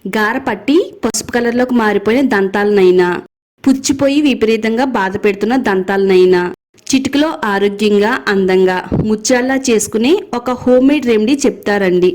గార పట్టి పసుపు కలర్లోకి మారిపోయిన దంతాలనైనా, పుచ్చిపోయి విపరీతంగా బాధ పెడుతున్న దంతాలనైనా చిటికలో ఆరోగ్యంగా అందంగా ముత్యాల్లా చేసుకునే ఒక హోమ్ మేడ్ రెమెడీ చెప్తారండి.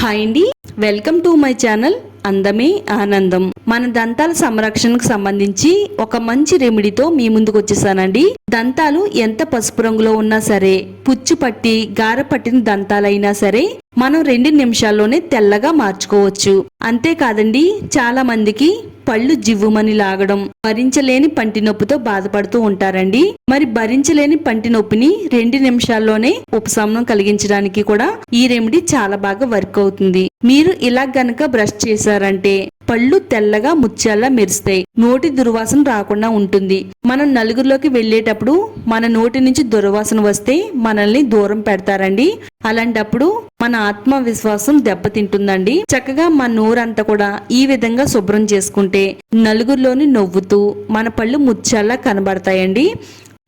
హాయ్ అండి, వెల్కమ్ టు మై ఛానల్ అందమే ఆనందం. మన దంతాల సంరక్షణకు సంబంధించి ఒక మంచి రెమెడీతో మీ ముందుకు వచ్చేసానండి. దంతాలు ఎంత పసుపు రంగులో ఉన్నా సరే, పుచ్చు పట్టి గార పట్టిన దంతాలైనా సరే మనం 2 నిమిషాల్లోనే తెల్లగా మార్చుకోవచ్చు. అంతేకాదండి, చాలా మందికి పళ్ళు జివ్వుమని లాగడం, భరించలేని పంటి నొప్పితో బాధపడుతూ ఉంటారండి. మరి భరించలేని పంటి నొప్పిని 2 నిమిషాల్లోనే ఉపశమనం కలిగించడానికి కూడా ఈ రెమెడీ చాలా బాగా వర్క్ అవుతుంది. మీరు ఇలా గనక బ్రష్ చేశారంటే పళ్ళు తెల్లగా ముత్యాల్లా మెరుస్తాయి, నోటి దుర్వాసన రాకుండా ఉంటుంది. మనం నలుగురిలోకి వెళ్ళేటప్పుడు మన నోటి నుంచి దుర్వాసన వస్తే మనల్ని దూరం పెడతారండి. అలాంటప్పుడు మన ఆత్మవిశ్వాసం దెబ్బతింటుందండి. చక్కగా మన నోరంతా కూడా ఈ విధంగా శుభ్రం చేసుకుంటే నలుగురిలోని నవ్వుతూ మన పళ్ళు ముత్యాల్లా కనబడతాయండి.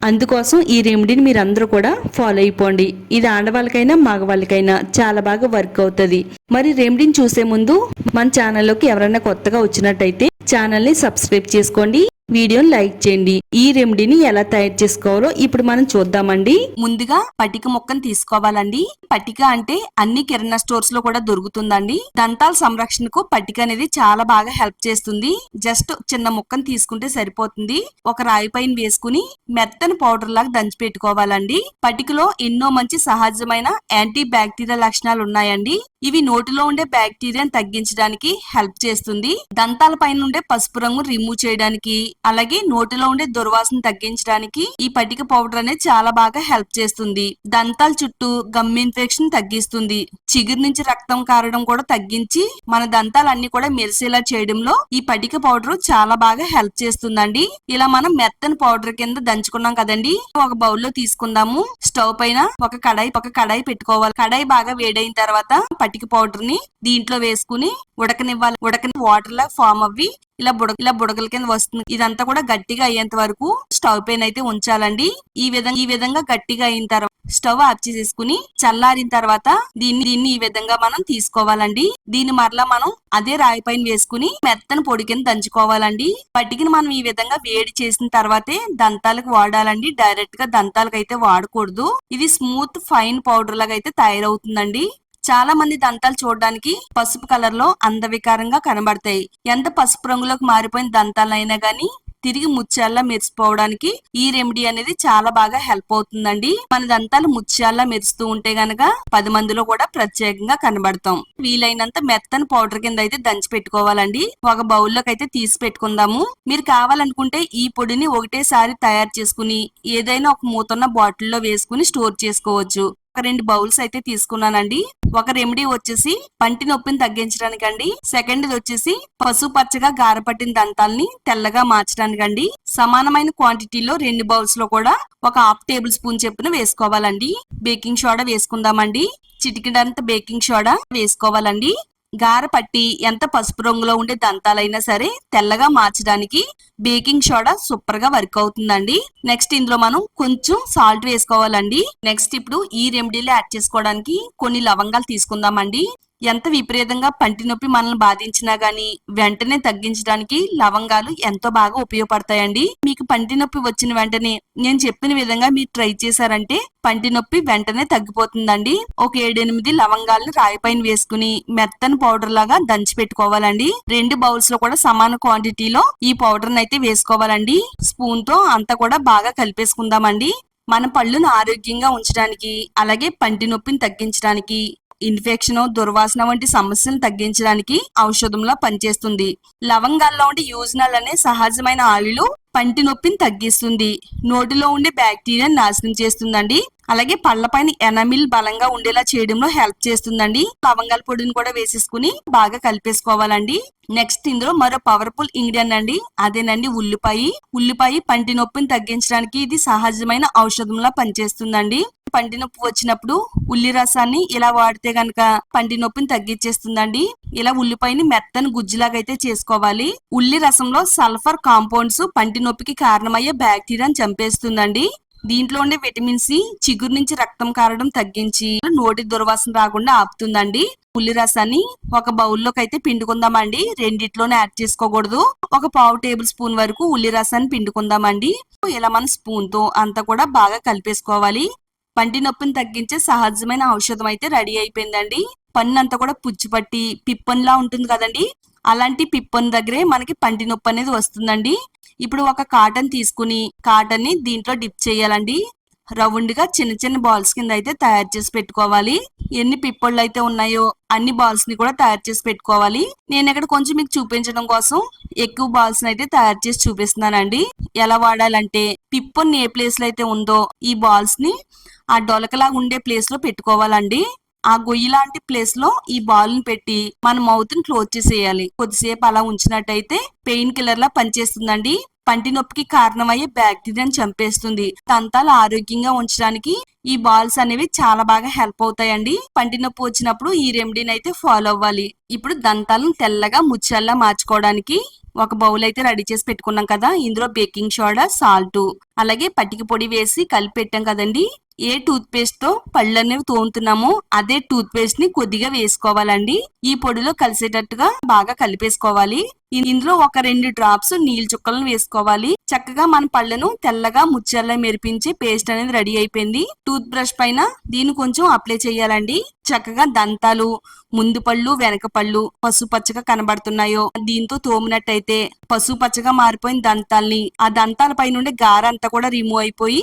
అందుకోసం ఈ రెమెడీని మీరందరూ కూడా ఫాలో అయిపోండి. ఇది ఆడవాళ్ళకైనా మగవాళ్ళకైనా చాలా బాగా వర్క్ అవుతుంది. మరి రెమెడీని చూసే ముందు మన ఛానల్లోకి ఎవరైనా కొత్తగా వచ్చినట్టయితే ఛానల్ని సబ్స్క్రైబ్ చేసుకోండి, వీడియోని లైక్ చేయండి. ఈ రెమెడీని ఎలా తయారు చేసుకోవాలో ఇప్పుడు మనం చూద్దామండి. ముందుగా పటిక ముక్కను తీసుకోవాలండి. పటిక అంటే అన్ని కిరాణా స్టోర్స్ లో కూడా దొరుకుతుందండి. దంతాల సంరక్షణకు పటిక అనేది చాలా బాగా హెల్ప్ చేస్తుంది. జస్ట్ చిన్న ముక్కను తీసుకుంటే సరిపోతుంది. ఒక రాయి పైన వేసుకుని మెత్తని పౌడర్ లాగా దంచి పెట్టుకోవాలండి. పటికలో ఎన్నో మంచి సహజమైన యాంటీ బ్యాక్టీరియా లక్షణాలు ఉన్నాయండి. ఇవి నోటిలో ఉండే బ్యాక్టీరియాను తగ్గించడానికి హెల్ప్ చేస్తుంది. దంతాల పైన ఉండే పసుపు రంగు రిమూవ్ చేయడానికి, అలాగే నోటిలో ఉండే దుర్వాసన తగ్గించడానికి ఈ పటిక పౌడర్ అనేది చాలా బాగా హెల్ప్ చేస్తుంది. దంతాల చుట్టూ గమ్ ఇన్ఫెక్షన్ తగ్గిస్తుంది. చిగురు నుంచి రక్తం కారడం కూడా తగ్గించి మన దంతాలన్నీ కూడా మెరిసేలా చేయడంలో ఈ పటిక పౌడర్ చాలా బాగా హెల్ప్ చేస్తుందండి. ఇలా మనం మెత్తని పౌడర్ కింద దంచుకున్నాం కదండి. ఒక బౌల్ లో తీసుకుందాము. స్టవ్ పైన ఒక కడాయి పెట్టుకోవాలి. కడాయి బాగా వేడైన తర్వాత పటిక పౌడర్ ని దీంట్లో వేసుకుని ఉడకనివ్వాలి. వాటర్ లా ఫామ్ అవ్వి ఇలా బుడగల కింద వస్తుంది. ఇదంతా కూడా గట్టిగా అయ్యేంత వరకు స్టవ్ పైన అయితే ఉంచాలండి. ఈ విధంగా గట్టిగా అయిన తర్వాత స్టవ్ ఆఫ్ చేసేసుకుని చల్లారిన తర్వాత దీన్ని ఈ విధంగా మనం తీసుకోవాలండి. దీన్ని మరలా మనం అదే రాయి పైన వేసుకుని మెత్తని పొడి కింద దంచుకోవాలండి. పట్టికని మనం ఈ విధంగా వేడి చేసిన తర్వాతే దంతాలకు వాడాలండి. డైరెక్ట్ గా దంతాలకు అయితే వాడకూడదు. ఇది స్మూత్ ఫైన్ పౌడర్ లాగా అయితే తయారవుతుందండి. చాలా మంది దంతాలు చూడడానికి పసుపు కలర్ లో అందవికారంగా కనబడతాయి. ఎంత పసుపు రంగులోకి మారిపోయిన దంతాలైనా గానీ తిరిగి ముత్యాల్లా మెరిసిపోవడానికి ఈ రెమెడీ అనేది చాలా బాగా హెల్ప్ అవుతుందండి. మన దంతాలు ముత్యాల్లా మెరుస్తూ ఉంటే గనక 10 మందిలో కూడా ప్రత్యేకంగా కనబడతాం. వీలైనంత మెత్తని పౌడర్ కింద అయితే దంచి పెట్టుకోవాలండి. ఒక బౌల్లోకి అయితే తీసి పెట్టుకుందాము. మీరు కావాలనుకుంటే ఈ పొడిని ఒకటేసారి తయారు చేసుకుని ఏదైనా ఒక మూతన్న బాటిల్లో వేసుకుని స్టోర్ చేసుకోవచ్చు. ఒక 2 బౌల్స్ అయితే తీసుకున్నానండి. ఒక రెమెడీ వచ్చేసి పంటి నొప్పిని తగ్గించడానికి అండి. సెకండ్ వచ్చేసి పసుపు పచ్చగా గారపట్టిన దంతాల్ని తెల్లగా మార్చడానికండి. సమానమైన క్వాంటిటీలో 2 బౌల్స్ లో కూడా ఒక 1/2 టేబుల్ స్పూన్ చెప్పున వేసుకోవాలండి. బేకింగ్ సోడా వేసుకుందామండి. చిటికెడంత బేకింగ్ సోడా వేసుకోవాలండి. గార పట్టి ఎంత పసుపు రంగులో ఉండే దంతాలైనా సరే తెల్లగా మార్చడానికి బేకింగ్ సోడా సూపర్ గా వర్క్ అవుతుందండి. నెక్స్ట్ ఇందులో మనం కొంచెం సాల్ట్ వేసుకోవాలండి. నెక్స్ట్ ఇప్పుడు ఈ రెమెడీలో యాడ్ చేసుకోవడానికి కొన్ని లవంగాలు తీసుకుందామండి. ఎంత విపరీతంగా పంటి నొప్పి మనల్ని బాధించినా గానీ వెంటనే తగ్గించడానికి లవంగాలు ఎంతో బాగా ఉపయోగపడతాయండి. మీకు పంటి నొప్పి వచ్చిన వెంటనే నేను చెప్పిన విధంగా మీరు ట్రై చేశారంటే పంటి నొప్పి వెంటనే తగ్గిపోతుందండి. ఒక 7-8 లవంగాలను రాయి పైన వేసుకుని మెత్తని పౌడర్ లాగా దంచి పెట్టుకోవాలండి. 2 బౌల్స్ లో కూడా సమాన క్వాంటిటీలో ఈ పౌడర్ అయితే వేసుకోవాలండి. స్పూన్ తో అంతా కూడా బాగా కలిపేసుకుందామండి. మన పళ్ళును ఆరోగ్యంగా ఉంచడానికి, అలాగే పంటి నొప్పిని తగ్గించడానికి, ఇన్ఫెక్షన్ దుర్వాసన వంటి సమస్యలను తగ్గించడానికి ఔషధంలా పనిచేస్తుంది. లవంగాల్లో ఉండే యూజ్నల్ అనే సహజమైన ఆయిల్ పంటి నొప్పిని తగ్గిస్తుంది. నోటిలో ఉండే బ్యాక్టీరియాని నాశనం చేస్తుందండి. అలాగే పళ్ళపైన ఎనామిల్ బలంగా ఉండేలా చేయడంలో హెల్ప్ చేస్తుందండి. లవంగాల పొడిని కూడా వేసేసుకుని బాగా కలిపేసుకోవాలండి. నెక్స్ట్ ఇందులో మరో పవర్ఫుల్ ఇంగ్రీడియంట్ అండి, అదేనండి ఉల్లిపాయ పంటి నొప్పిని తగ్గించడానికి ఇది సహజమైన ఔషధంలా పనిచేస్తుందండి. పంటి నొప్పి వచ్చినప్పుడు ఉల్లి రసాన్ని ఇలా వాడితే గనక పంటి నొప్పిని తగ్గించేస్తుందండి. ఇలా ఉల్లిపాయని మెత్తని గుజ్జులాగా అయితే చేసుకోవాలి. ఉల్లి రసంలో సల్ఫర్ కాంపౌండ్స్ పంటి నొప్పికి కారణమయ్యే బ్యాక్టీరియాని చంపేస్తుందండి. దీంట్లో ఉండే విటమిన్ సి చిగురు నుంచి రక్తం కారడం తగ్గించి నోటి దుర్వాసన రాకుండా ఆపుతుందండి. ఉల్లి రసాన్ని ఒక బౌల్లోకి అయితే పిండుకుందామండి. రెండిట్లోనే యాడ్ చేసుకోకూడదు. ఒక పావు టేబుల్ స్పూన్ వరకు ఉల్లి రసాన్ని పిండుకుందామండి. ఇలా మన స్పూన్ తో అంతా కూడా బాగా కలిపేసుకోవాలి. పంటి నొప్పిని తగ్గించే సహజమైన ఔషధం అయితే రెడీ అయిపోయిందండి. పన్ను అంతా కూడా పుచ్చిపట్టి పిప్పన్లా ఉంటుంది కదండి, అలాంటి పిప్పన్ దగ్గరే మనకి పంటి నొప్పి అనేది వస్తుందండి. ఇప్పుడు ఒక కాటన్ తీసుకుని కాటన్ ని దీంట్లో డిప్ చేయాలండి. రౌండ్ గా చిన్న చిన్న బాల్స్ కింద అయితే తయారు చేసి పెట్టుకోవాలి. ఎన్ని పిప్పళ్ళు అయితే ఉన్నాయో అన్ని బాల్స్ ని కూడా తయారు చేసి పెట్టుకోవాలి. నేను ఇక్కడ కొంచెం మీకు చూపించడం కోసం ఎక్కువ బాల్స్ ని అయితే తయారు చేసి చూపిస్తున్నానండి. ఎలా వాడాలంటే పిప్పన్ ఏ ప్లేస్ లో అయితే ఉందో ఈ బాల్స్ ని ఆ డొలకలాగా ఉండే ప్లేస్ లో పెట్టుకోవాలండి. ఆ గొయ్యి లాంటి ప్లేస్ లో ఈ బాల్ ని పెట్టి మన మౌత్ ని క్లోజ్ చేసేయాలి. కొద్దిసేపు అలా ఉంచినట్టయితే పెయిన్ కిల్లర్ లా పనిచేస్తుందండి. పంటి నొప్పికి కారణమయ్యే బ్యాక్టీరియాని చంపేస్తుంది. దంతాలు ఆరోగ్యంగా ఉంచడానికి ఈ బాల్స్ అనేవి చాలా బాగా హెల్ప్ అవుతాయండి. పంటి నొప్పి వచ్చినప్పుడు ఈ రెమెడీని అయితే ఫాలో అవ్వాలి. ఇప్పుడు దంతాలను తెల్లగా ముత్యాల్లా మార్చుకోవడానికి ఒక బౌల్ అయితే రెడీ చేసి పెట్టుకున్నాం కదా, ఇందులో బేకింగ్ సోడా, సాల్ట్ అలాగే పటిక పొడి వేసి కలిపి పెట్టాం కదండి. ఏ టూత్ పేస్ట్ తో పళ్ళు అనేవి తోముతున్నామో అదే టూత్ పేస్ట్ ని కొద్దిగా వేసుకోవాలండి. ఈ పొడిలో కలిసేటట్టుగా బాగా కలిపేసుకోవాలి. ఇందులో ఒక 2 డ్రాప్స్ నీళ్ళ చుక్కలను వేసుకోవాలి. చక్కగా మన పళ్ళను తెల్లగా ముత్యాల్లా మెరిపించే పేస్ట్ అనేది రెడీ అయిపోయింది. టూత్ బ్రష్ పైన దీన్ని కొంచెం అప్లై చేయాలండి. చక్కగా దంతాలు ముందు పళ్ళు వెనక పళ్ళు పసుపచ్చగా కనబడుతున్నాయో దీంతో తోమినట్టయితే పసుపచ్చగా మారిపోయిన దంతాల్ని ఆ దంతాల పైన ఉండే గారంతా కూడా రిమూవ్ అయిపోయి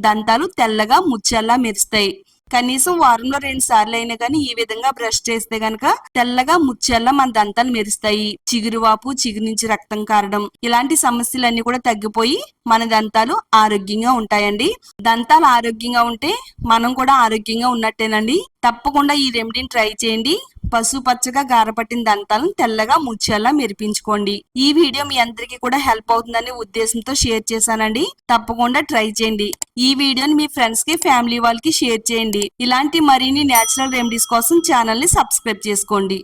దంతాలు తెల్లగా ముత్యాల్లా మెరుస్తాయి. కనీసం వారంలో 2 సార్లు అయినా కానీ ఈ విధంగా బ్రష్ చేస్తే గనక తెల్లగా ముత్యాల్లా మన దంతాలు మెరుస్తాయి. చిగురువాపు, చిగురు నుంచి రక్తం కారడం ఇలాంటి సమస్యలన్నీ కూడా తగ్గిపోయి మన దంతాలు ఆరోగ్యంగా ఉంటాయండి. దంతాలు ఆరోగ్యంగా ఉంటే మనం కూడా ఆరోగ్యంగా ఉన్నట్టేనండి. తప్పకుండా ఈ రెమెడీని ట్రై చేయండి. పసుపచ్చగా గారపట్టిన దంతాలను తెల్లగా ముత్యాల్లా మెరిపించుకోండి. ఈ వీడియో మీ అందరికీ కూడా హెల్ప్ అవుతుందనే ఉద్దేశంతో షేర్ చేశానండి. తప్పకుండా ట్రై చేయండి. ఈ వీడియోని మీ ఫ్రెండ్స్ కి, ఫ్యామిలీ వాళ్ళకి షేర్ చేయండి. ఇలాంటి మరిన్ని నేచురల్ రెమెడీస్ కోసం ఛానల్ ని సబ్స్క్రైబ్ చేసుకోండి.